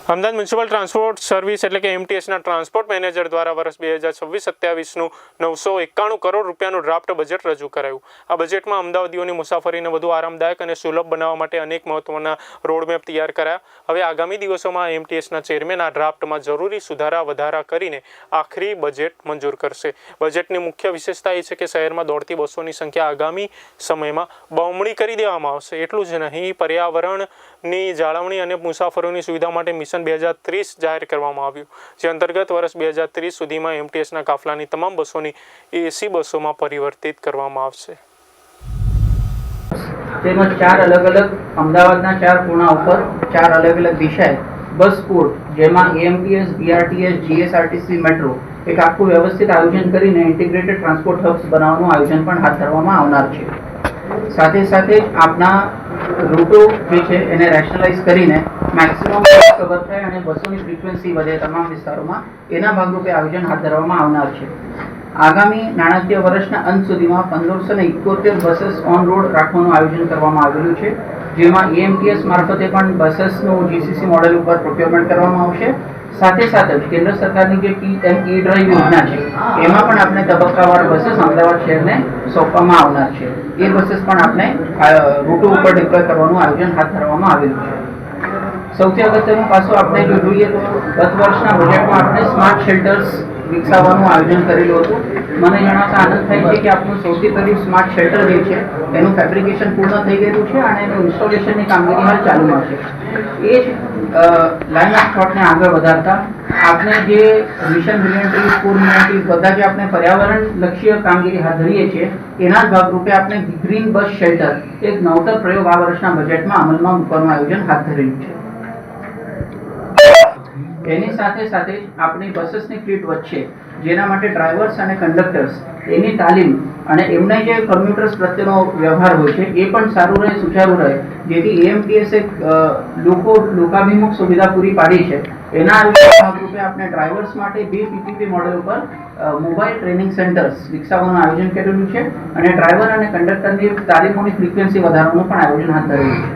Ahmedabad municipal transport service એટલે કે એમટીએસના transport manager દ્વારા વર્ષ 2026-27નું 991 કરોડ રૂપિયાનું ડ્રાફ્ટ બજેટ રજૂ કરાયું. આ બજેટમાં અમદાવાદીઓની મુસાફરીને વધુ આરામદાયક અને સુલભ બનાવવા માટે અનેક મહત્વના રોડમેપ તૈયાર કર્યા. હવે આગામી દિવસોમાં એમટીએસના ચેરમેન આ ડ્રાફ્ટમાં જરૂરી સુધારા વધારા કરીને આખરી બજેટ મંજૂર કરશે. બજેટની મુખ્ય વિશેષતા એ છે કે શહેરમાં દોડતી બસોની સંખ્યા આગામી સમયમાં બમણી કરી દેવામાં આવશે. એટલું જ નહીં, પર્યાવરણની જાળવણી અને મુસાફરોની સુવિધા માટે મિશન 2030 જાહેર કરવામાં આવ્યું, જે અંતર્ગત વર્ષ 2030 સુધીમાં એમટીએસના કાફલાની તમામ બસોની એસી બસોમાં પરિવર્તિત કરવામાં આવશે. તેમજ 4 અલગ અલગ અમદાવાદના 4 ખૂણા ઉપર 4 અલગ અલગ દિશાએ બસ પોર્ટ, જેમાં એએમટીએસ, બીઆરટીએસ, જીએસઆરટીસી, મેટ્રો એક આખું વ્યવસ્થિત આયોજન કરીને ઇન્ટિગ્રેટેડ ટ્રાન્સપોર્ટ હબ્સ બનાવવાનું આયોજન પણ હાથ ધરવામાં આવનાર છે. સાથે સાથે આપના રૂટો જે છે એને રેશનલાઇઝ કરીને મેક્સિમમ કવર થાય અને બસોની ફ્રીક્વન્સી વધે તમામ વિસ્તારોમાં, એના ભાગરૂપે આયોજન હાથ ધરવામાં આવનાર છે. આગામી નાણાકીય વર્ષના અંત સુધીમાં 1571 બસીસ ઓન રોડ રાખવાનું આયોજન કરવામાં આવેલું છે, જેમાં એએમટીએસ મારફતે પણ બસીસનું જીસીસી મોડેલ ઉપર પ્રોક્યોરમેન્ટ કરવામાં આવશે. સાથે સાથે જ કેન્દ્ર સરકારની જે પીએમ ડ્રાઈવ યોજના છે એમાં પણ આપણે તબક્કાવાર બસીસ અમદાવાદ શહેરને સોંપવામાં આવનાર છે. એ બસીસ પણ આપણે રૂટો ઉપર ડિપ્લોય કરવાનું આયોજન હાથ ધરવામાં આવેલું છે. સૌથી અગત્યનું પાછું આપણે જો જોઈએ તો ગત વર્ષના બજેટમાં આપણે સ્માર્ટ શેલ્ટર્સ વિકસાવવાનું આયોજન કરેલું હતું. મને જણાવતા આનંદ થાય છે કે આપણું સૌથી પહેલું સ્માર્ટ શેલ્ટર જે છે એનું ફેબ્રિકેશન પૂર્ણ થઈ ગયેલું છે અને એનું ઇન્સ્ટોલેશનની કામગીરી હાલ ચાલુમાં છે. એ જ લાઇન ઓફ થોટને આગળ વધારતા આપણે જે mission million trees, 4 million trees બધા જે આપણે પર્યાવરણ લક્ષ્ય કામગીરી હાથ ધરીએ છીએ એના જ ભાગરૂપે આપણે ગ્રીન બસ શેલ્ટર એક નવતર પ્રયોગ આ વર્ષના બજેટમાં અમલમાં મૂકવાનું આયોજન હાથ ધરેલું છે. એની સાથે સાથે જ આપણી બસીસની ફ્લીટ વચ્ચે જેના માટે ડ્રાઈવર્સ અને કંડક્ટર્સ એની તાલીમ અને એમને જે કમ્યુટર્સ પ્રત્યેનો વ્યવહાર હોય છે એ પણ સારું રહે, સુચારું રહે, જેથી એએમટીએસ એક લોકાભિમુખ સુવિધા પૂરી પાડી છે. એના ભાગરૂપે આપણે ડ્રાઈવર્સ માટે 2 પીપીપી મોડેલ ઉપર મોબાઈલ ટ્રેનિંગ સેન્ટર્સ વિકસાવવાનું આયોજન કરેલું છે અને ડ્રાઈવર અને કંડક્ટરની તાલીમોની ફ્રીક્વન્સી વધારવાનું પણ આયોજન હાથ ધરેલું છે.